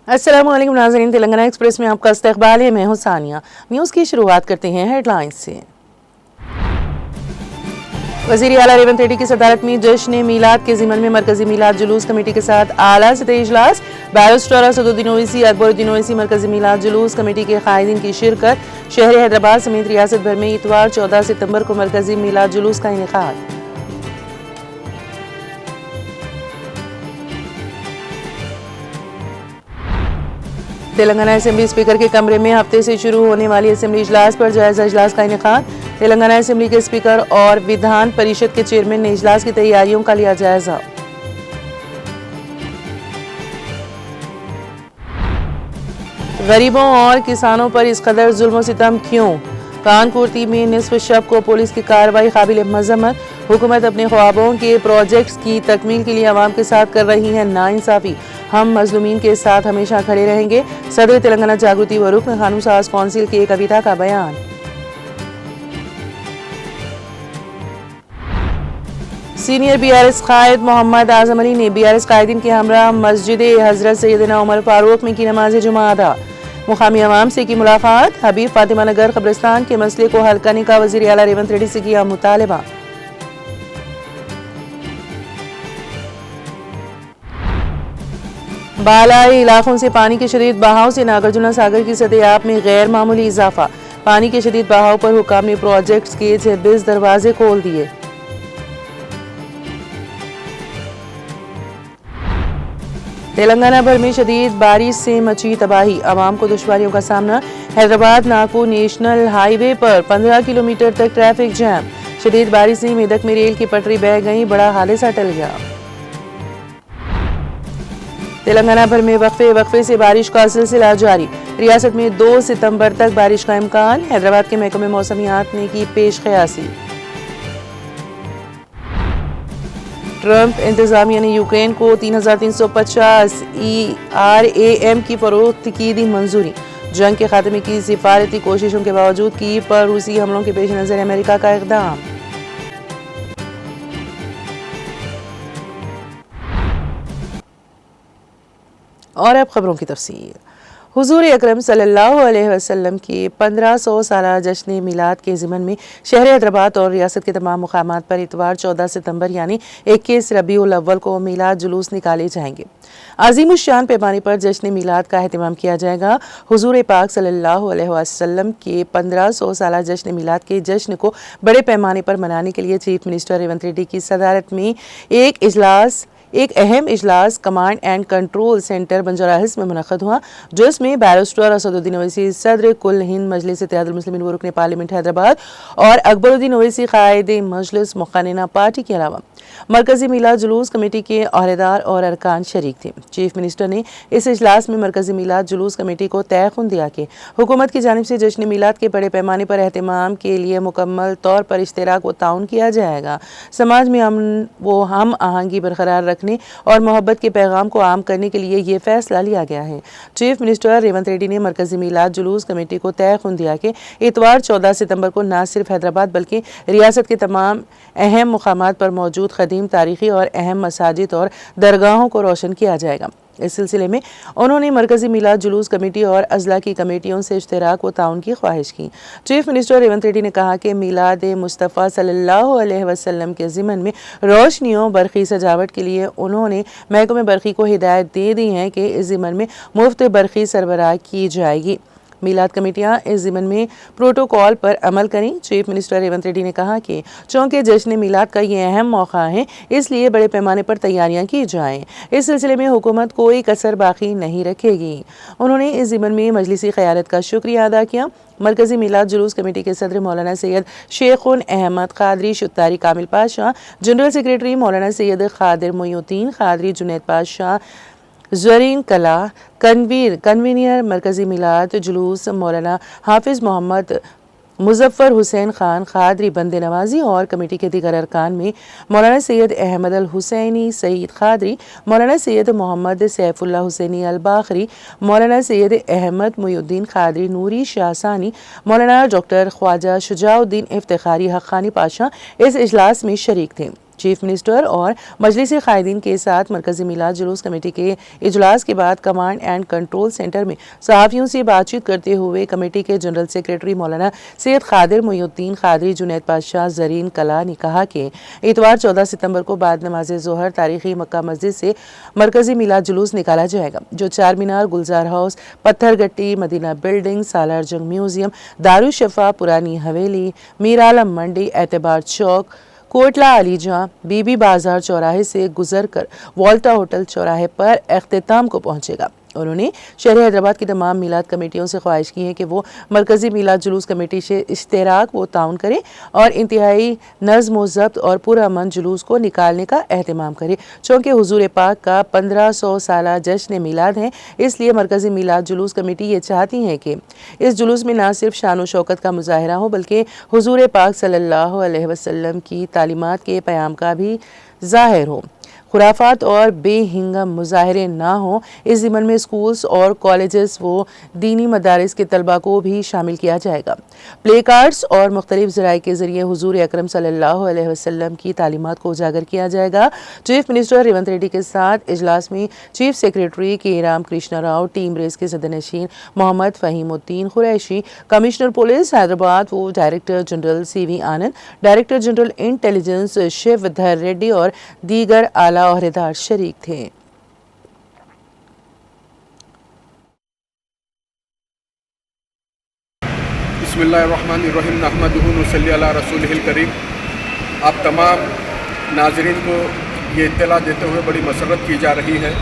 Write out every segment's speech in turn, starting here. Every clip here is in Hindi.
अस्सलामुअलैकुम नाज़रीन, तेलंगाना एक्सप्रेस में आपका इस्तकबाल है। मैं हूं सानिया। न्यूज़ की शुरुआत करते हैं हेडलाइंस से। वज़ीर आला रेवंत रेड्डी की सदारत में जश्न मीलाद के ज़िमन में मरकजी मीलाद जुलूस कमेटी के साथ आला सतही इजलास। बैरिस्टर असदुद्दीन ओवैसी, अकबरुद्दीन ओवैसी मरकजी मीलाद जुलूस कमेटी के कायदीन की शिरकत। शहर हैदराबाद समेत रियासत भर में इतवार 14 सितंबर को मरकजी मीलाद जुलूस का इनेकाद। तेलंगाना असेंबली स्पीकर के कमरे में हफ्ते से शुरू होने वाली असेंबली इजलास पर जायजा इजलास का इनेकाद। तेलंगाना असेंबली के स्पीकर और विधान परिषद के चेयरमैन ने इजलास की तैयारियों का लिया जायजा। गरीबों और किसानों पर इस कदर जुल्म सितम क्यों? कानपुर्ती में निस्फ शब को पुलिस की कार्रवाई काबिल मजम्मत। हुकूमत अपने ख्वाबों के प्रोजेक्ट्स की तकमील के लिए अवाम के साथ कर रही है नाइंसाफी। हम मजलूमीन के साथ हमेशा खड़े रहेंगे। सदर तेलंगाना जागृति व रुकन कानून साज कौंसिल की कविता का बयान। सीनियर BRS कायद मोहम्मद आजम अली ने BRS कायदीन के हमरा मस्जिद हजरत सैयदना उमर फारूक में की नमाज जुमा अदा। मुकामी अवाम से की मुलाकात। हबीब फातिमा नगर कब्रिस्तान के मसले को हल करने का वज़ीर आला रेवंत रेड्डी से किया मुतालबा। बालाई इलाकों से पानी के शदीद बहाव से नागार्जुना सागर की सतह आप में गैर मामूली इजाफा। पानी के शदीद बहाव पर हुकाम ने प्रोजेक्ट्स के 26 दरवाजे खोल दिए। तेलंगाना भर में शदीद बारिश से मची तबाही। आवाम को दुश्वारियों का सामना। हैदराबाद नागपुर नेशनल हाईवे पर 15 किलोमीटर तक ट्रैफिक जैम। शदीद बारिश से मेदक में रेल की पटरी बह गई, बड़ा हादसा टल गया। तेलंगाना भर में वक्फे से बारिश का सिलसिला जारी। रियासत में 2 सितंबर तक बारिश का इम्कान। हैदराबाद के महकमे मौसमियात ने की पेश क़यासी। ट्रंप इंतजामिया ने यूक्रेन को 3350 ERAM की फरोख्त की दी मंजूरी। जंग के खात्मे की सिफारती कोशिशों के बावजूद की पर रूसी हमलों के पेश नजर अमेरिका का इक़दाम। और अब खबरों की तफसील। हुजूर अकरम सल्लल्लाहु अलैहि वसल्लम के 1500 साला जश्न मिलाद के ज़िमन में शहर हैदराबाद और रियासत के तमाम मुकामात पर इतवार 14 सितंबर यानी 21 रबीउल अव्वल को मिलाद जुलूस निकाले जाएंगे। अज़ीमुश्शान पैमाने पर जश्न मिलाद का एहतमाम किया जाएगा। हुजूर पाक सल्लल्लाहु अलैहि वसल्लम के 1500 साला जश्न मिलाद के जश्न को बड़े पैमाने पर मनाने के लिए चीफ मिनिस्टर रेवंत रेड्डी की सदारत में एक अहम इजलास command and control centre Banjara hills में मुनक़द हुआ, जिसमें बैरिस्टर असदुद्दीन ओवैसी सदर कुल हिंद मजलिस इत्तेहादुल मुस्लिमीन व रुकन पार्लियामेंट हैदराबाद और अकबरुद्दीन ओवैसी कायद मजलिस मुक़न्निना पार्टी के अलावा मरकजी मिलाद जुलूस कमेटी के अहदेदार और अरकान शरीक थे। चीफ मिनिस्टर ने इस इजलास में मरकजी मिलाद जुलूस कमेटी को तयख़ुन दिया कि हुकूमत की जानिब से जश्न मिलाद के बड़े पैमाने पर एहतमाम के लिए मुकम्मल तौर पर इश्तिराक व ताउन किया जाएगा। समाज में अमन व हम आहंगी बरकरार रखने और मोहब्बत के पैगाम को आम करने के लिए ये फैसला लिया गया है। चीफ मिनिस्टर रेवंत रेड्डी ने मरकजी मिलाद जुलूस कमेटी को तयख़ुन दिया कि इतवार 14 सितंबर को न सिर्फ हैदराबाद बल्कि रियासत के तमाम अहम मुकामात पर मौजूद क़दीम तारीख़ी और अहम मसाजिद और दरगाहों को रोशन किया जाएगा। इस सिलसिले में उन्होंने मरकजी मिलाद जुलूस कमेटी और अजला की कमेटियों से इश्तिराक व ताउन की ख्वाहिश की। चीफ मिनिस्टर रेवंत रेड्डी ने कहा कि मिलाद मुस्तफ़ा सल्लल्लाहु अलैहि वसल्लम के ज़िमन में रोशनियों बरक़ी सजावट के लिए उन्होंने महकमे बरक़ी को हिदायत दे दी है कि इस ज़िमन में मुफ्त बरक़ी सरबराह की जाएगी। मिलाद कमेटियाँ इस ज़िमन में प्रोटोकॉल पर अमल करें। चीफ मिनिस्टर रेवंत रेड्डी ने कहा कि चूँकि जश्न मिलाद का ये अहम मौका है, इसलिए बड़े पैमाने पर तैयारियां की जाएं। इस सिलसिले में हुकूमत कोई कसर बाकी नहीं रखेगी। उन्होंने इस ज़िमन में मजलिसी क़यादत का शुक्रिया अदा किया। मरकजी मिलाद जुलूस कमेटी के सदर मौलाना सैयद शेखुन अहमद कादरी शुत्तारी कामिल पातशाह, जनरल सेक्रेटरी मौलाना सैयद कादिर मोइनुद्दीन कादरी जुनैद पातशाह, ज़रीन कला कन्वीनियर मरकजी मिलाद जुलूस मौलाना हाफिज़ मोहम्मद मुजफ्फर हुसैन खान खादरी बंदे नवाजी और कमेटी के दीगर अरकान में मौलाना सैयद अहमद अल हुसैनी सईद खादरी, मौलाना सैयद मोहम्मद सैफुल्लाह हुसैनी अल बाखरी, मौलाना सैयद अहमद मुयुद्दीन खादरी नूरी शाहसानी, मौलाना डॉक्टर ख्वाजा शुजाउद्दीन इफ्तिखारी हक्कानी पाशा इस इजलास में शरीक थे। चीफ मिनिस्टर और मजलिस कायदीन के साथ मरकजी मिलाद जुलूस कमेटी के इजलास के बाद कमांड एंड कंट्रोल सेंटर में सहाफ़ियों से बातचीत करते हुए कमेटी के जनरल सेक्रेटरी मौलाना सैयद खादिर मुयुद्दीन खादरी जुनैद पातशाह जरीन कला ने कहा कि इतवार 14 सितंबर को बाद नमाज ज़ोहर तारीखी मक्का मस्जिद से मरकजी मिलाद जुलूस निकाला जाएगा, जो चार मीनार, गुलजार हाउस, पत्थरगट्टी, मदीना बिल्डिंग, सालार जंग म्यूजियम, दारुशफा, पुरानी हवेली, मीर आलम मंडी, एतबार चौक, कोटला अलीजां, बीबी बाजार चौराहे से गुजरकर वॉल्टा होटल चौराहे पर अख्तिताम को पहुंचेगा। उन्होंने शहर हैदराबाद की तमाम मिलाद कमेटियों से ख्वाहिश की है कि वो मरकज़ी मिलाद जुलूस कमेटी से इश्तराक व ताउन करें और इंतहाई नज़्म व ज़ब्त और पुरअमन जुलूस को निकालने का एहतमाम करें। चूँकि हुजूर पाक का 1500 साला जश्न मिलाद है, इसलिए मरकज़ी मिलाद जुलूस कमेटी ये चाहती है कि इस जुलूस में न सिर्फ शान व शौकत का मुजाहरा हो, बल्कि हुजूर पाक सल्लल्लाहु अलैहि वसल्लम की तालीमात के प्याम का भी ज़ाहिर हो, खुराफात और बेहिंगम मुजाहरे ना हो। इस ज़िमन में स्कूल्स और कॉलेजेस व दीनी मदारिस के तलबा को भी शामिल किया जाएगा। प्ले कार्ड्स और मुख्तलिफ ज़राए के ज़रिए हुजूर अकरम सल्लल्लाहु अलैहि वसल्लम की तालीमात को उजागर किया जाएगा। चीफ मिनिस्टर रेवंत रेड्डी के साथ इजलास में chief secretary K Ram Krishna Rao, टीम रेस के सदरनशीन मोहम्मद फ़हीमुद्दीन कुरैशी, कमिश्नर पुलिस हैदराबाद व director general CV Anand, director general intelligence Shivdhar Reddy और दीगर आला ओहदेदार शरीक थे। बिस्मिल्लाहिर्रहमानिर्रहीम नहमदुहु व नसल्ली अला रसूलिहिल करीम। आप तमाम नाज़रीन को ये इत्तला देते हुए बड़ी मसरत की जा रही है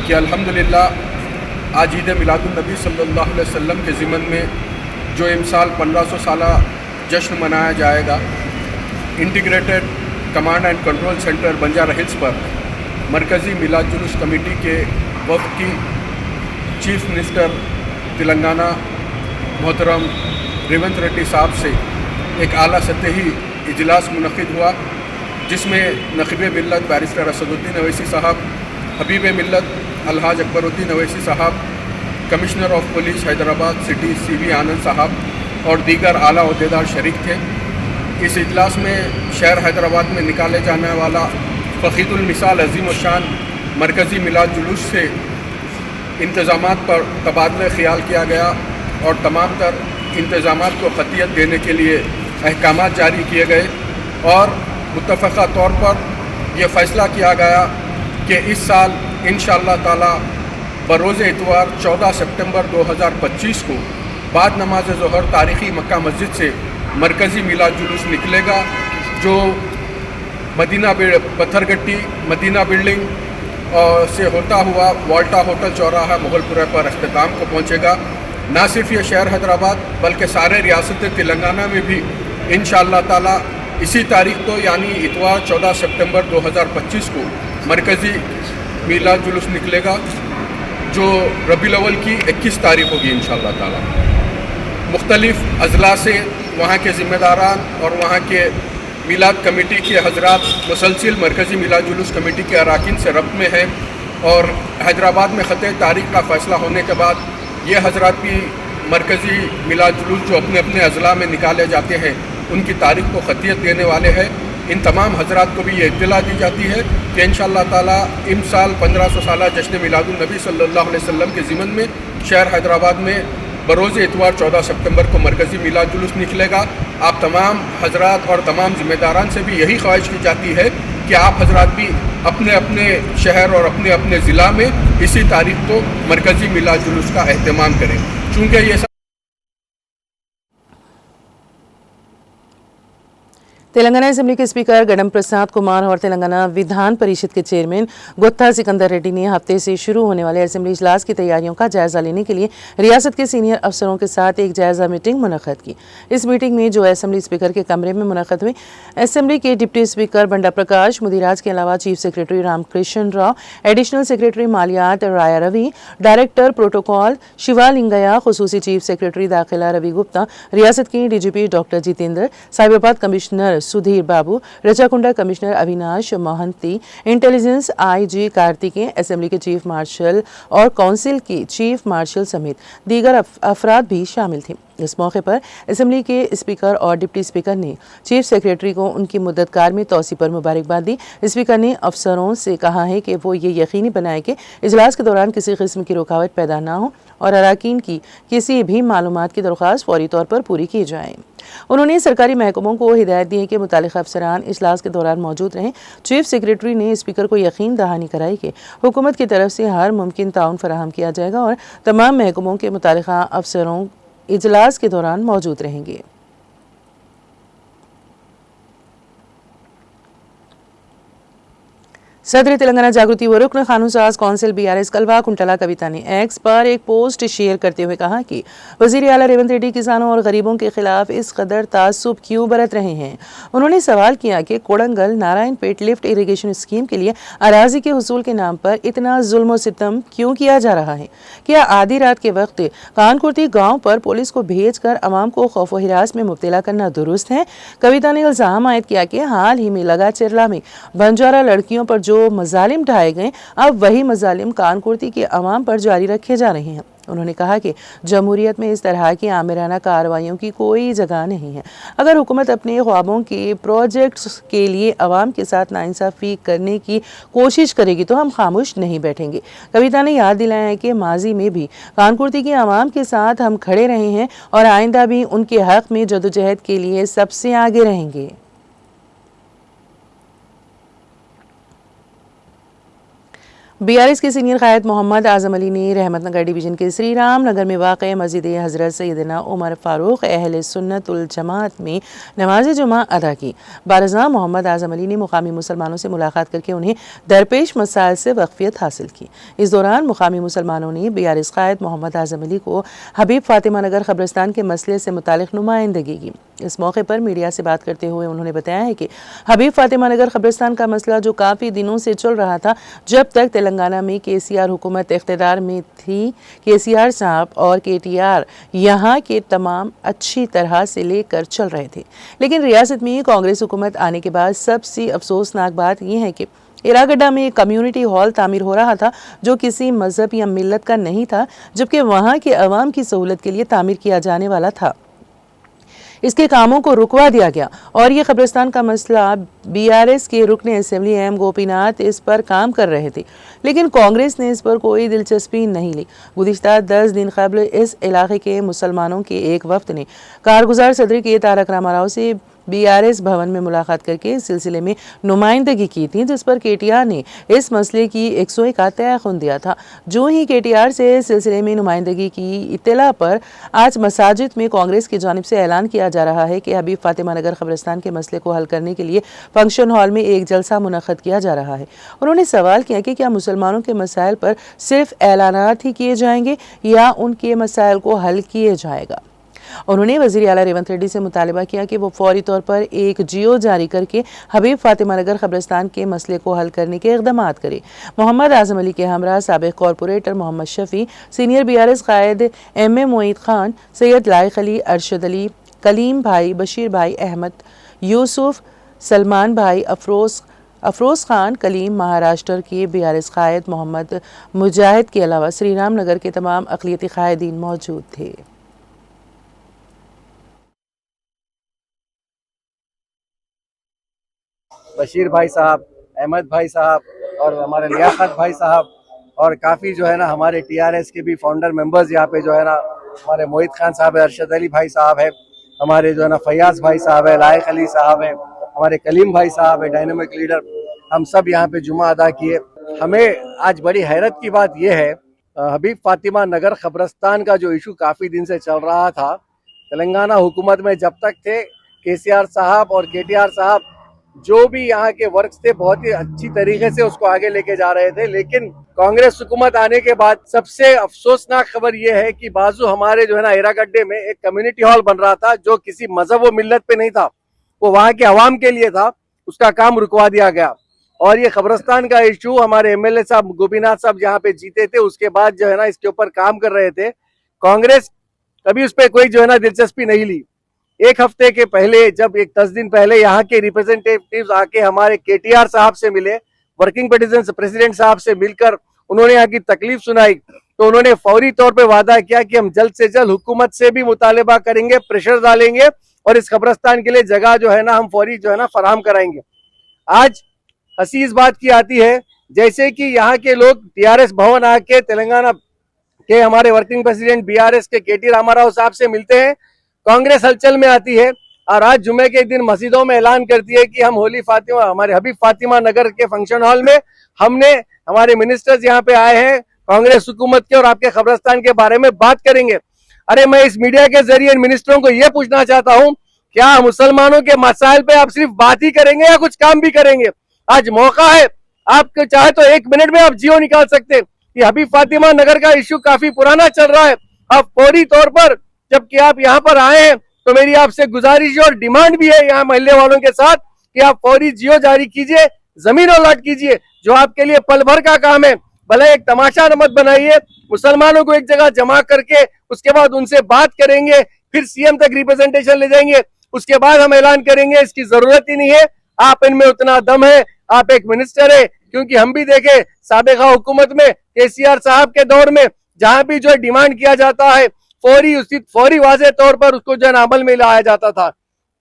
कि अल्हम्दुलिल्लाह आज ईद मिलादुन्नबी सल्लल्लाहु अलैहि वसल्लम के ज़िमन में जो इमसाल 1500 साला जश्न मनाया जाएगा, integrated command and control centre Banjara hills पर मरकज़ी मिलाद जुलूस कमेटी के वक्त की चीफ मिनिस्टर तेलंगाना मोहतरम रेवंत रेड्डी साहब से एक आला सतही इजलास मुनक़िद हुआ, जिसमें नक़ीब मिल्लत बैरिस्टर असदुद्दीन अवैसी साहब, हबीब मिल्लत अलहाज अकबरुद्दीन अवैसी साहब, commissioner of police Hyderabad city CV आनंद साहब और दीगर आला ओहदेदार शरीक थे। इस इजलास में शहर हैदराबाद में निकाले जाने वाला फ़ख़ीदुल मिसाल अज़ीम शान मरकज़ी मिलाद जुलूस से इंतज़ामात पर तबादला ख़याल किया गया और तमाम तर इंतज़ामात को ख़तियत देने के लिए अहकामात जारी किए गए और मुत्तफ़क़ा तौर पर यह फ़ैसला किया गया कि इस साल इंशाअल्लाह ताला बरोज़ इतवार 14 सितंबर 2025 को बाद नमाज ज़ोहर तारीख़ी मक्का मस्जिद से मरकज़ी मिलाद जुलूस निकलेगा, जो मदीना पत्थरगट्टी, मदीना बिल्डिंग से होता हुआ वॉल्टा होटल चौराहा मुगलपुरा पर अख्तिताम को पहुंचेगा। ना सिर्फ ये शहर हैदराबाद बल्कि सारे रियासत तेलंगाना में भी इंशाअल्लाह ताला इसी तारीख को यानी इतवार 14 सितंबर 2025 को मरकज़ी मिलाद जुलूस निकलेगा, जो रबीउल अव्वल की 21 तारीख होगी इंशाअल्लाह ताला। मुख्तलिफ़ अज़ला से वहाँ के ज़िम्मेदारान और वहाँ के मिलाद कमेटी के हज़रात मुसलसिल मरकज़ी मिलाद जुलूस कमेटी के अरकान से रब्त में हैं और हैदराबाद में ख़त तारीख़ का फ़ैसला होने के बाद ये हज़रात भी मरकज़ी मिलाद जुलूस जो अपने अपने अज़ला में निकाले जाते हैं उनकी तारीख़ को ख़तियत देने वाले हैं। इन तमाम हज़रात को भी ये इत्तला दी जाती है कि इंशाअल्लाह ताला इमसाल 1500 साला जश्न मिलादुन्नबी सल्लल्लाहु अलैहि वसल्लम के ज़िमन में शहर हैदराबाद में बरोज़ इतवार 14 सितंबर को मरकज़ी मिलाद जुलूस निकलेगा। आप तमाम हज़रात और तमाम ज़िम्मेदारान से भी यही ख्वाहिश की जाती है कि आप हज़रात भी अपने अपने शहर और अपने अपने ज़िला में इसी तारीख़ को मरकज़ी मिलाद जुलूस का एहतमाम करें। चूँकि ये तेलंगाना असेंबली के स्पीकर गडम प्रसाद कुमार और तेलंगाना विधान परिषद के चेयरमैन गुत्था सिकंदर रेड्डी ने हफ्ते से शुरू होने वाले असेंबली इजलास की तैयारियों का जायजा लेने के लिए रियासत के सीनियर अफसरों के साथ एक जायजा मीटिंग मुनक्कद की। इस मीटिंग में जो असेंबली स्पीकर के कमरे में मुनक्कद हुई, असेंबली के डिप्टी स्पीकर बंडा प्रकाश मुदिराज के अलावा chief secretary Ramakrishna Rao, additional secretary मालियात राया रवि, डायरेक्टर प्रोटोकॉल शिवालिंगया, खुसूसी चीफ सेक्रेटरी दाखिला रवि गुप्ता, रियासत के DGP doctor Jitender, Cyberabad commissioner Sudheer Babu, Rachakonda commissioner Avinash Mohanty, intelligence IG Karthikeya, assembly के चीफ मार्शल और काउंसिल की चीफ मार्शल समेत दीगर अफराद भी शामिल थे। इस मौके पर असेंबली के स्पीकर और डिप्टी स्पीकर ने चीफ सेक्रेटरी को उनकी मुद्दतकार में तोसी पर मुबारकबाद दी। स्पीकर ने अफसरों से कहा है कि वो ये यकीनी बनाए कि इजलास के दौरान किसी किस्म की रुकावट पैदा ना हो और अराकीन की किसी भी मालूमात की दरख्वास्त फौरी तौर पर पूरी की जाए। उन्होंने सरकारी महकमों को हिदायत दी है कि मुतालिका अफसरान इजलास के दौरान मौजूद रहें। चीफ सेक्रेटरी ने स्पीकर को यकीन दहानी कराई कि हुकूमत की तरफ से हर मुमकिन ताउन फराहम किया जाएगा और तमाम महकमों के मुतालिका अफसरों इजलास के दौरान मौजूद रहेंगे। सदर तेलंगाना जागृति व रुकन कानून साज कौंसिल बीआरएस कलवा कुंटला कविता ने एक्स पर एक पोस्ट शेयर करते हुए कहा कि वजीर आला रेवंत रेड्डी किसानों और गरीबों के खिलाफ इस कदर तासुब क्यों बरत रहे हैं। उन्होंने सवाल किया कि Kodangal Narayanpet lift irrigation scheme के लिए अराजी के हुसूल के नाम पर इतना जुल्म सितम क्यों किया जा रहा है। क्या आधी रात के वक्त कानकुर्ती गाँव पर पुलिस को भेज कर अवाम को खौफ व हिरास में मुब्तला करना दुरुस्त है। कविता ने इल्जाम आयद किया कि हाल ही में लगा चिरला में बंजारा लड़कियों पर जो मजालिम ढाए गए, अब वही मजालिम कानकुर्ती के अवाम पर जारी रखे जा रहे हैं। उन्होंने कहा कि जमहूरियत में इस तरह की आमिराना कार्रवाइयों की कोई जगह नहीं है। अगर हुकूमत अपने ख्वाबों के प्रोजेक्ट्स के लिए अवाम के साथ नाइंसाफ़ी करने की कोशिश करेगी तो हम खामोश नहीं बैठेंगे। कविता ने याद दिलाया है कि माजी में भी कानकुर्ती के अवाम के साथ हम खड़े रहे हैं और आइंदा भी उनके हक में जदोजहद के लिए सबसे आगे रहेंगे। बीआरएस के सीनियर कायद मोहम्मद आजम अली ने रहमतनगर डिवीजन के श्री राम नगर में वाक़ मस्जिद हज़रत सैयदना उमर फ़ारूक अहले सुन्नतुल जमात में नमाज जुमा अदा की। बारज़ा मोहम्मद आजम अली ने मुकामी मुसलमानों से मुलाकात करके उन्हें दरपेश मसाइल से वाक़फ़ियत हासिल की। इस दौरान मुकामी मुसलमानों ने बीआरएस कायद मोहम्मद आजम अली को हबीब फातिमा नगर क़ब्रिस्तान के मसले से मुतालिक नुमाइंदगी की। इस मौके पर मीडिया से बात करते हुए उन्होंने बताया है कि हबीब फातिमा नगर क़ब्रिस्तान का मसला जो काफ़ी दिनों से चल रहा था, जब तक तेलंगाना में केसीआर हुकूमत इख्तिदार में थी, केसीआर साहब और केटीआर यहाँ के तमाम अच्छी तरह से लेकर चल रहे थे। लेकिन रियासत में कांग्रेस हुकूमत आने के बाद सबसे अफसोसनाक बात यह है कि इरागड्डा में एक कम्युनिटी हॉल तामीर हो रहा था जो किसी मजहब या मिल्लत का नहीं था, जबकि वहाँ के अवाम की सहूलत के लिए तामीर किया जाने वाला था। इसके कामों को रुकवा दिया गया और ये कब्रिस्तान का मसला बीआरएस के रुकने असेंबली एम गोपीनाथ इस पर काम कर रहे थे, लेकिन कांग्रेस ने इस पर कोई दिलचस्पी नहीं ली। गुज़िश्ता 10 दिन कबल इस इलाके के मुसलमानों के एक वफ्द ने कारगुजार सदर के तारक रामाराव से बीआरएस भवन में मुलाकात करके इस सिलसिले में नुमाइंदगी की थी, जिस पर केटीआर ने इस मसले की 101 का तयख़ुन दिया था। जो ही केटीआर से इस सिलसिले में नुमाइंदगी की इत्तला पर आज मसाजिद में कांग्रेस की जानिब से ऐलान किया जा रहा है कि हबीब फातिमा नगर क़ब्रिस्तान के मसले को हल करने के लिए फंक्शन हॉल में एक जलसा मुनक़्क़द किया जा रहा है। उन्होंने सवाल किया कि क्या मुसलमानों के मसाइल पर सिर्फ ऐलानात ही किए जाएंगे या उनके मसाइल को हल किए जाएगा। उन्होंने वज़ीर आला रेवंत रेड्डी से मुतालबा किया कि वो फौरी तौर पर एक जियो जारी करके हबीब फातिमा नगर क़ब्रिस्तान के मसले को हल करने के इक़दामात करे। मोहम्मद आजम अली के हमरा साबिक़ corporator Mohammed Shafi, senior BRS कायद एम.ए. मोईद खान, सैयद लाइक अली, अरशद अली, कलीम भाई, बशीर भाई अहमद, यूसुफ, सलमान भाई, अफरोज़ खान कलीम, महाराष्ट्र के बीआरएस कायद मोहम्मद मुजाहिद के अलावा श्री राम नगर के तमाम अक़लियती कायदीन मौजूद थे। बशीर भाई साहब, अहमद भाई साहब और हमारे लियाकत भाई साहब और काफ़ी जो है ना हमारे टीआरएस के भी फाउंडर मेंबर्स यहाँ पे जो है ना हमारे मोहित खान साहब है, अरशद अली भाई साहब है, हमारे जो है ना फयाज भाई साहब है, लाइक अली साहब है, हमारे कलीम भाई साहब है, डायनामिक लीडर, हम सब यहाँ पे जुमा अदा किए। हमें आज बड़ी हैरत की बात यह है, हबीब फातिमा नगर क़ब्रिस्तान का जो इशू काफ़ी दिन से चल रहा था, तेलंगाना हुकूमत में जब तक थे केसीआर साहब और केटीआर साहब जो भी यहाँ के वर्क्स थे बहुत ही अच्छी तरीके से उसको आगे लेके जा रहे थे। लेकिन कांग्रेस हुकूमत आने के बाद सबसे अफसोसनाक खबर ये है कि बाजू हमारे जो है ना एरागड्डे में एक कम्युनिटी हॉल बन रहा था जो किसी मजहब व मिल्लत पे नहीं था, वो वहाँ के अवाम के लिए था, उसका काम रुकवा दिया गया। और ये कब्रस्तान का इशू हमारे एमएलए साहब गोपीनाथ साहब जहाँ पे जीते थे उसके बाद जो है ना इसके ऊपर काम कर रहे थे। कांग्रेस कभी उस पर कोई जो है ना दिलचस्पी नहीं ली। एक हफ्ते के पहले जब 10 दिन पहले यहाँ के रिप्रेजेंटेटिव्स आके हमारे केटीआर साहब से मिले, वर्किंग प्रेसिडेंट साहब से मिलकर उन्होंने यहाँ की तकलीफ सुनाई, तो उन्होंने फौरी तौर पे वादा किया कि हम जल्द से जल्द हुकूमत से भी मुतालिबा करेंगे, प्रेशर डालेंगे और इस कब्रस्तान के लिए जगह जो है ना हम फौरी जो है ना फराहम कराएंगे। आज हंसी इस बात की आती है जैसे कि यहाँ के लोग टीआरएस भवन आके तेलंगाना के हमारे वर्किंग प्रेसिडेंट बीआरएस के केटी रामाराव साहब से मिलते हैं, कांग्रेस हलचल में आती है और आज जुमे के दिन मस्जिदों में ऐलान करती है कि हम होली फातिमा हमारे हबीब फातिमा नगर के फंक्शन हॉल में हमने हमारे मिनिस्टर्स यहाँ पे आए हैं कांग्रेस हुकूमत के और आपके कब्रस्तान के बारे में बात करेंगे। अरे मैं इस मीडिया के जरिए मिनिस्टरों को ये पूछना चाहता हूँ, क्या मुसलमानों के मसाइल पे आप सिर्फ बात ही करेंगे या कुछ काम भी करेंगे? आज मौका है, आपको चाहे तो 1 मिनट में आप जियो निकाल सकते हैं। ये हबीब फातिमा नगर का इश्यू काफी पुराना चल रहा है। आप फौरी तौर पर जबकि आप यहाँ पर आए हैं तो मेरी आपसे गुजारिश और डिमांड भी है यहाँ मोहल्ले वालों के साथ कि आप फौरी जियो जारी कीजिए, जमीन अलॉट कीजिए, जो आपके लिए पल भर का काम है। भले एक तमाशा मत बनाइए, मुसलमानों को एक जगह जमा करके उसके बाद उनसे बात करेंगे, फिर सीएम तक रिप्रेजेंटेशन ले जाएंगे, उसके बाद हम ऐलान करेंगे। इसकी जरूरत ही नहीं है, आप इनमें उतना दम है, आप एक मिनिस्टर है। क्योंकि हम भी देखे साबिका हुकूमत में केसीआर साहब के दौर में जहां भी जो डिमांड किया जाता है फौरी वाज़े तौर पर उसको जो है अमल में लाया जाता था।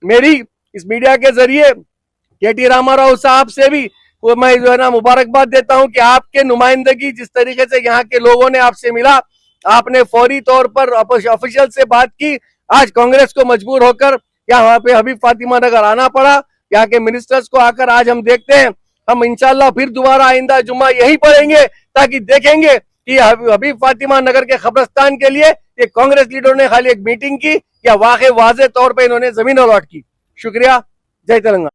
मेरी इस मीडिया के जरिए केटी रामाराव साहब से भी वो मैं जो है ना मुबारकबाद देता हूं कि आपके नुमाइंदगी जिस तरीके से यहाँ के लोगों ने आपसे मिला, आपने फौरी तौर पर ऑफिशियल से बात की। आज कांग्रेस को मजबूर होकर यहाँ पे हबीब फातिमा नगर आना पड़ा। यहाँ के मिनिस्टर्स को आकर आज हम देखते हैं, हम इंशाल्लाह फिर दोबारा आइंदा जुम्मा यही पढ़ेंगे ताकि देखेंगे कि हबीब फातिमा नगर के कब्रस्तान के लिए ये कांग्रेस लीडरों ने खाली एक मीटिंग की या वाक़ई वाज़े तौर पे इन्होंने जमीन अलॉट की। शुक्रिया, जय तेलंगाना।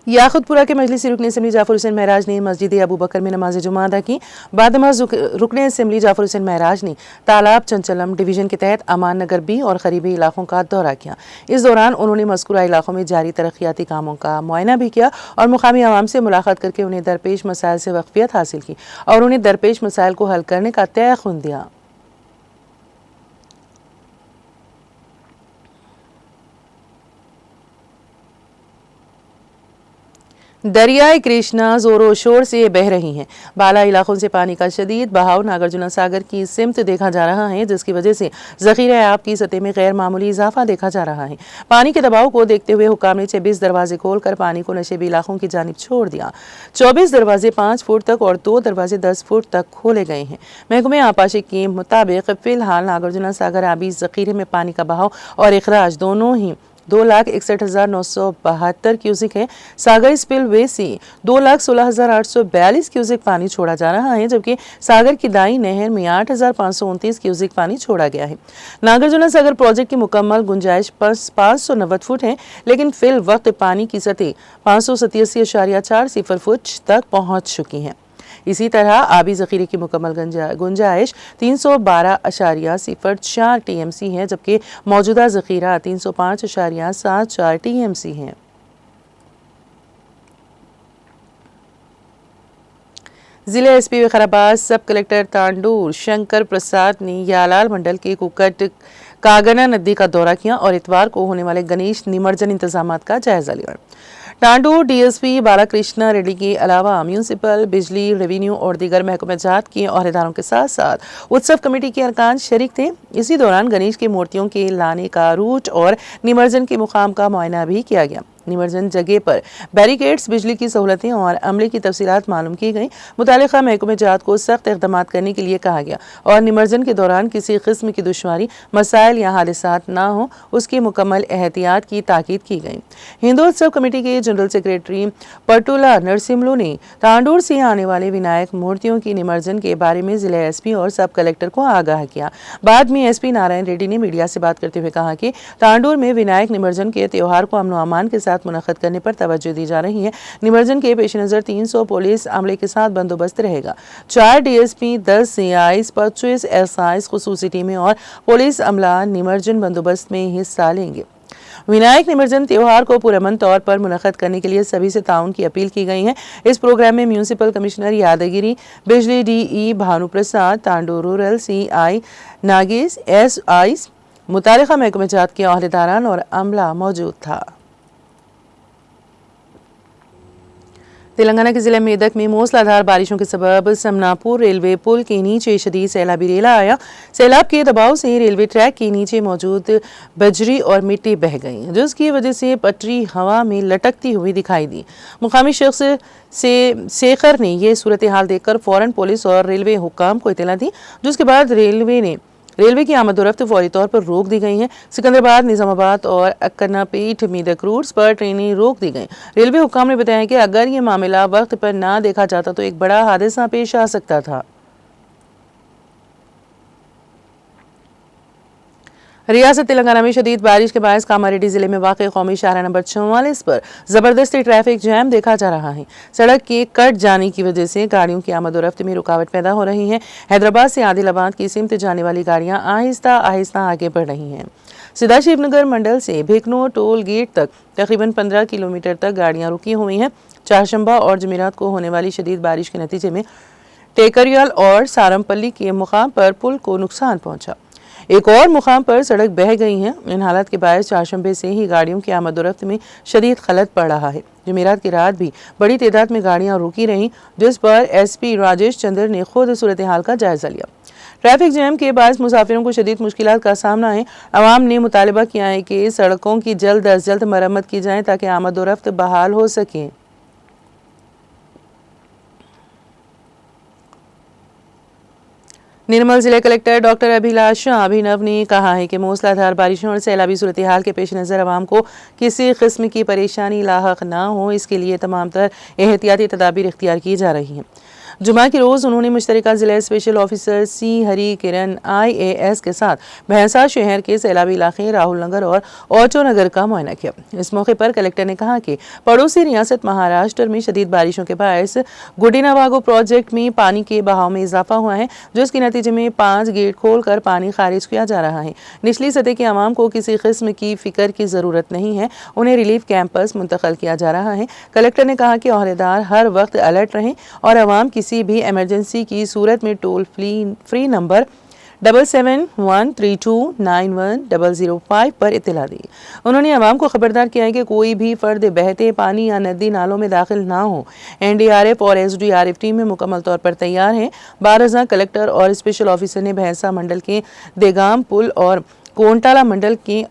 याकुतपुरा के मजलिसी रुकन असम्बली जाफर हुसैन महराज ने मस्जिद अबू बकर में नमाज जुमा अदा की। बाद नमाज रुकन असम्बली जाफर हुसैन महराज ने तालाब चंचलम डिवीज़न के तहत अमान नगर बी और करीबी इलाकों का दौरा किया। इस दौरान उन्होंने मज़कूरा इलाकों में जारी तरक्याती कामों का मुआयना भी किया और मुकामी आवाम से मुलाकात करके उन्हें दरपेश मसाइल से वाक़फियत हासिल की और उन्हें दरपेश मसाइल को हल करने का तयक़ुन दिया। दरियाए कृष्णा जोरों शोर से बह रही हैं। बाला इलाकों से पानी का शदीद बहाव नागार्जुना सागर की सिमत देखा जा रहा है, जिसकी वजह से ज़ख़ीरा आब की सतह में गैर मामूली इजाफा देखा जा रहा है। पानी के दबाव को देखते हुए हुक्काम ने 26 दरवाजे खोलकर पानी को नशेबी इलाकों की जानिब छोड़ दिया। 24 दरवाजे 5 फुट तक और 2 दरवाजे 10 फुट तक खोले गए हैं। महकमे आपाशी के मुताबिक फ़िलहाल नागार्जुना सागर आबी ज़ख़ीरे में पानी का बहाव और अखराज दोनों ही 2,61,972 क्यूसिक है। सागर स्पिलवे से 2,16,842 क्यूसिक पानी छोड़ा जा रहा है, जबकि सागर की दाई नहर में 8,529 क्यूसिक पानी छोड़ा गया है। नागार्जुना सागर प्रोजेक्ट की मुकम्मल गुंजाइश 590 फुट है, लेकिन फिल वक्त पानी की सतह 587.40 फुट तक पहुँच चुकी है। इसी तरह आबी ज़ख़ीरे की मुकम्मल गुंजाइश 312.04 TMC है, जबकि मौजूदा ज़ख़ीरा 305.74 TMC है। ज़िले SP विकाराबाद सब कलेक्टर तांडूर शंकर प्रसाद ने यालाल मंडल के कुकट कागना नदी का दौरा किया और इतवार को होने वाले गणेश निमज्जन इंतजामात का जायजा लिया। टांडूर DSP बालाकृष्णा रेड्डी के अलावा म्यूनसिपल, बिजली, रेवेन्यू और दीगर महकमेजात के अहदेदारों के साथ साथ उत्सव कमेटी के अरकान शरीक थे। इसी दौरान गणेश की मूर्तियों के लाने का रूट और निमज्जन के मुकाम का मुआयना भी किया गया। निमरजन जगह पर बैरिकेड्स, बिजली की सहूलतें और अमले की तफसीलात मालूम की गई। मुतालिका महकमे जात को सख्त इक़दामात करने के लिए कहा गया और निमरजन के दौरान किसी किस्म की दुश्वारी, मसाइल या हादिसात ना हो उसकी मुकम्मल एहतियात की ताकीद की गई। हिंदोत्सव कमेटी के जनरल सेक्रेटरी पटुला नरसिम्लू ने तांडूर से आने वाले विनायक मूर्तियों की निमरजन के बारे में जिला एसपी और सब कलेक्टर को आगाह किया। बाद में एसपी नारायण रेड्डी ने मीडिया से बात करते हुए कहा कि तांडूर में विनायक निमरजन के त्यौहार को अमन व अमान के साथ मुनक्कद करने पर तवज्जो दी जा रही है। निमरजन के पेश नज़र 300 पुलिस अमले के साथ बंदोबस्त रहेगा। 4 डीएसपी, 10 सीआईज, 25 एसआईज, खुसूसी टीमें और पुलिस अमला निमरजन बंदोबस्त में हिस्सा लेंगे। विनायक निमरजन त्योहार को पुरअमन तौर पर मुनक्कद करने के लिए सभी से ताउन की अपील की गई है। इस प्रोग्राम में म्यूनिसिपल कमिश्नर यादगिरी, बिजली DE Bhanu Prasad, Tandur rural CI Nagesh, SIs, मुतालिका महकमे जात के अहदेदारान और अमला मौजूद था। तेलंगाना के जिले मेदक में मूसलाधार बारिशों के सबब समनापुर रेलवे पुल के नीचे शदीद सैलाबी रेला आया। सैलाब के दबाव से रेलवे ट्रैक के नीचे मौजूद बजरी और मिट्टी बह गई, जिसकी वजह से पटरी हवा में लटकती हुई दिखाई दी। मुकामी शख्स से शेखर ने यह सूरत हाल देखकर फौरन पुलिस और रेलवे हुक्काम को इत्तला दी, जिसके बाद रेलवे की आमद-ओ-रफ्त फौरी तौर पर रोक दी गई है। सिकंदराबाद, निजामाबाद और अक्कनापीठ मेदक रूट्स पर ट्रेनें रोक दी गई। रेलवे हुक्काम ने बताया कि अगर ये मामला वक्त पर ना देखा जाता तो एक बड़ा हादसा पेश आ सकता था। रियासत तेलंगाना में शदीद बारिश के बायस कामारेड्डी जिले में वाक़ कौमी शाहराह नंबर 44 पर ज़बरदस्ती ट्रैफिक जैम देखा जा रहा है। सड़क के कट जाने की वजह से गाड़ियों की आमद-ओ-रफ्त में रुकावट पैदा हो रही है। हैदराबाद से आदिलाबाद की सिमत जाने वाली गाड़ियां आहिस्ता आहिस्ता आगे बढ़ रही हैं। सदाशिवनगर मंडल से भिकनो टोल गेट तक तकरीबन 15 किलोमीटर तक गाड़ियां रुकी हुई हैं। चारशंबा और जमेरात को होने वाली शदीद बारिश के नतीजे में टेकरियल और सारमपल्ली के मुकाम पर पुल को नुकसान पहुंचा। एक और मुकाम पर सड़क बह गई है। इन हालात के बायस चारशंबे से ही गाड़ियों की आमद-ओ-रफ्त में शदीद खलत पड़ रहा है। जमेरात की रात भी बड़ी तादाद में गाड़ियां रुकी रहीं, जिस पर एसपी राजेश चंद्र ने खुद सूरत हाल का जायजा लिया। ट्रैफिक जैम के बायस मुसाफिरों को शदीद मुश्किलात का सामना है। अवाम ने मुतालबा किया है कि सड़कों की जल्द अज जल्द मरम्मत की जाए ताकि आमद-ओ-रफ्त बहाल हो सके। निर्मल जिले कलेक्टर डॉक्टर अभिलाषा अभिनव ने कहा है कि मूसलाधार बारिशों और सैलाबी सूरत हाल के पेश नज़र आवाम को किसी किस्म की परेशानी लाहक ना हो, इसके लिए तमाम तर एहतियाती तदाबीर इख्तियार की जा रही हैं। जुमा के रोज़ उन्होंने मुश्तरका ज़िला स्पेशल ऑफिसर सी हरी किरण IAS के साथ भैंसा शहर के सैलाबी इलाके राहुल नगर और ऑटो नगर का मुआयना किया। इस मौके पर कलेक्टर ने कहा कि पड़ोसी रियासत महाराष्ट्र में शदीद बारिशों के बायस गुडिनावागो प्रोजेक्ट में पानी के बहाव में इजाफा हुआ है, जिसके नतीजे में 5 गेट खोलकर पानी खारिज किया जा रहा है। निचली सतह के आवाम को किसी किस्म की फिक्र की ज़रूरत नहीं है, उन्हें रिलीफ कैंपस मुंतकिल किया जा रहा है। कलेक्टर ने कहा कि अहदेदार हर वक्त अलर्ट रहें और आवाम किसी भी इमरजेंसी की सूरत में टोल फ्री नंबर 7713291005 पर इत्तला दी। उन्होंने आवाम को खबरदार किया है कि कोई भी फर्द बहते पानी या नदी नालों में दाखिल ना हो। NDRF और SDRF टीम में मुकम्मल तौर पर तैयार है। 12 कलेक्टर और स्पेशल ऑफिसर ने भैंसा मंडल के देगाम पुल और कोंटाला मंडल के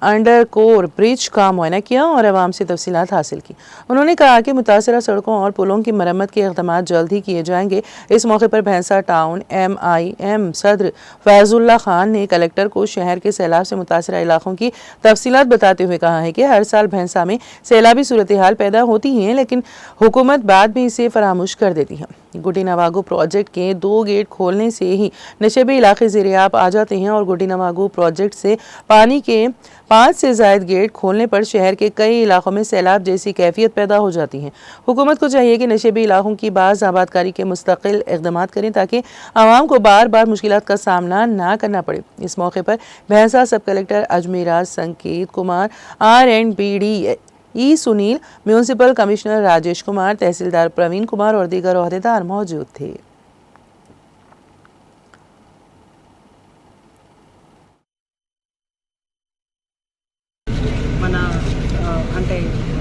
अंडर कोर ब्रिज का मुआयना किया और आवाम से तफसीलात हासिल की। उन्होंने कहा कि मुतासरा सड़कों और पुलों की मरम्मत के इक़दाम जल्द ही किए जाएंगे। इस मौके पर भैंसा टाउन MIM सदर फैजुल्ला खान ने कलेक्टर को शहर के सैलाब से मुतासरा इलाकों की तफसीलात बताते हुए कहा है कि हर साल भैंसा में सैलाबी सूरत हाल पैदा होती हैं, लेकिन हुकूमत बाद में इसे फरामोश कर देती है। गुडिनावागो प्रोजेक्ट के 2 गेट खोलने से ही नशेबी इलाके ज़ेर-ए-आब आ जाते हैं और गुडिनावागो प्रोजेक्ट से पानी के 5 से ज़ायद गेट खोलने पर शहर के कई इलाकों में सैलाब जैसी कैफियत पैदा हो जाती है। हुकूमत को चाहिए कि नशेबी इलाकों की बाज़ आबादकारी के मुस्तकिल इक़दाम करें ताकि आवाम को बार बार मुश्किलात का सामना ना करना पड़े। इस मौके पर भैंसा सब collector Ajmera Sanket Kumar, R&BD Sunil, municipal commissioner Rajesh Kumar, tahsildar Praveen Kumar और दीगर ओहदेदार मौजूद थे। మన అంటే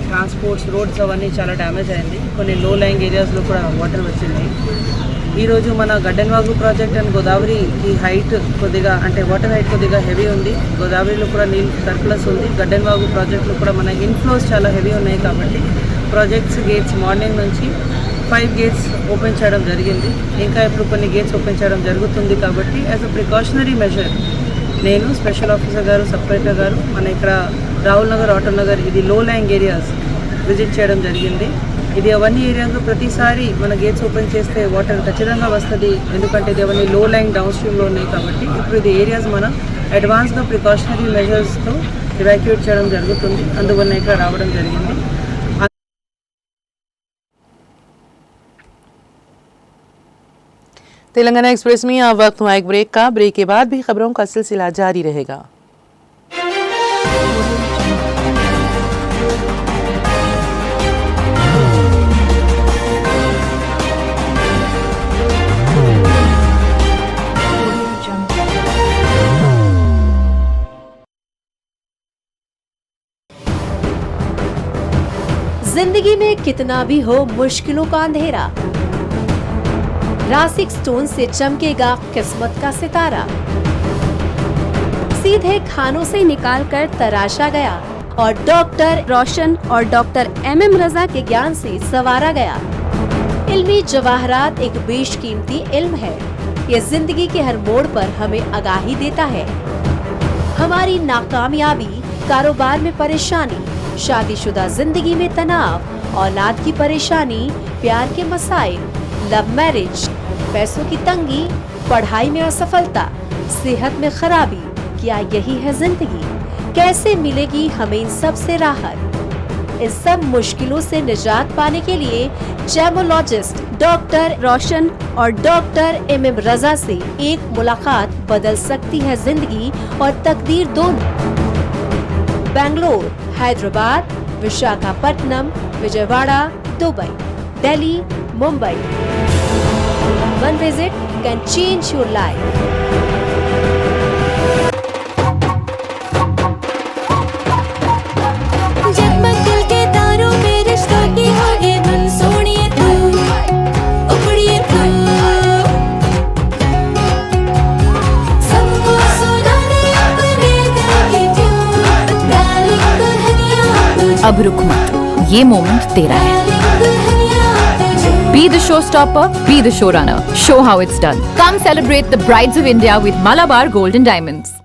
ట్రాన్స్పోర్ట్స్ రోడ్స్ అవన్నీ చాలా డ్యామేజ్ అయింది. కొన్ని లో లైంగ్ ఏరియాస్లో కూడా వాటర్ వచ్చింది. ఈరోజు మన గడ్డెన్వాగు ప్రాజెక్ట్ అండ్ గోదావరికి హైట్ కొద్దిగా అంటే వాటర్ హైట్ కొద్దిగా హెవీ ఉంది. గోదావరిలో కూడా నీళ్ళు సర్ప్లస్ ఉంది. గడ్డెన్వాగు ప్రాజెక్టులో కూడా మన ఇన్ఫ్లోస్ చాలా హెవీ ఉన్నాయి కాబట్టి ప్రాజెక్ట్స్ గేట్స్ మార్నింగ్ నుంచి 5 గేట్స్ ఓపెన్ చేయడం జరిగింది. ఇంకా ఇప్పుడు కొన్ని గేట్స్ ఓపెన్ చేయడం జరుగుతుంది. కాబట్టి యాజ్ అ ప్రికాషనరీ మెజర్ నేను స్పెషల్ ఆఫీసర్ గారు, సబ్ కలెక్టర్ గారు మన ఇక్కడ రాహుల్ నగర్, ఆటో నగర్ ఇది లో లైంగ్ ఏరియాస్ విజిట్ చేయడం జరిగింది. ఇది అవన్నీ ఏరియాలో ప్రతిసారి మన గేట్స్ ఓపెన్ చేస్తే వాటర్ ఖచ్చితంగా వస్తుంది. ఎందుకంటే ఇది అవన్నీ లో లైంగ్ డౌన్ స్ట్రీమ్లో ఉన్నాయి కాబట్టి ఇప్పుడు ఇది ఏరియాస్ మనం అడ్వాన్స్గా ప్రికాషనరీ మెజర్స్తో ఎవాక్యుయేట్ చేయడం జరుగుతుంది. అందువల్ల ఇక్కడ రావడం జరిగింది. तेलंगाना एक्सप्रेस में अब वक्त हुआ एक ब्रेक का। ब्रेक के बाद भी खबरों का सिलसिला जारी रहेगा। जिंदगी में कितना भी हो मुश्किलों का अंधेरा, रासिक स्टोन से चमकेगा किस्मत का सितारा। सीधे खानों से निकालकर तराशा गया और डॉक्टर रोशन और डॉक्टर MM रजा के ज्ञान से संवारा गया। इल्मी जवाहरात एक बेशकीमती इल्म है। ये जिंदगी के हर मोड़ पर हमें आगाही देता है। हमारी नाकामयाबी, कारोबार में परेशानी, शादीशुदा जिंदगी में तनाव, औलाद की परेशानी, प्यार के मसाइल, लव मैरिज, पैसों की तंगी, पढ़ाई में असफलता, सेहत में खराबी, क्या यही है जिंदगी? कैसे मिलेगी हमें इन सब से राहत? इन सब मुश्किलों से निजात पाने के लिए जेमोलॉजिस्ट डॉक्टर रोशन और डॉक्टर MM रजा से एक मुलाकात बदल सकती है जिंदगी और तकदीर दोनों। Bangalore, Hyderabad, Visakhapatnam, Vijayawada, Dubai, Delhi, Mumbai. One visit can change your life. जगमग दिल के तारों में रिश्तों की होगी धुन, सोनिए तू, उखड़िए तू, सबको सुनाने अपने दिल की ट्यून, डार्लिंग दुल्हनिया तुझे, अब रुक मत, ये मोमेंट तेरा है। Be the showstopper, be the showrunner. Show how it's done. Come celebrate the Brides of India with Malabar Gold and Diamonds.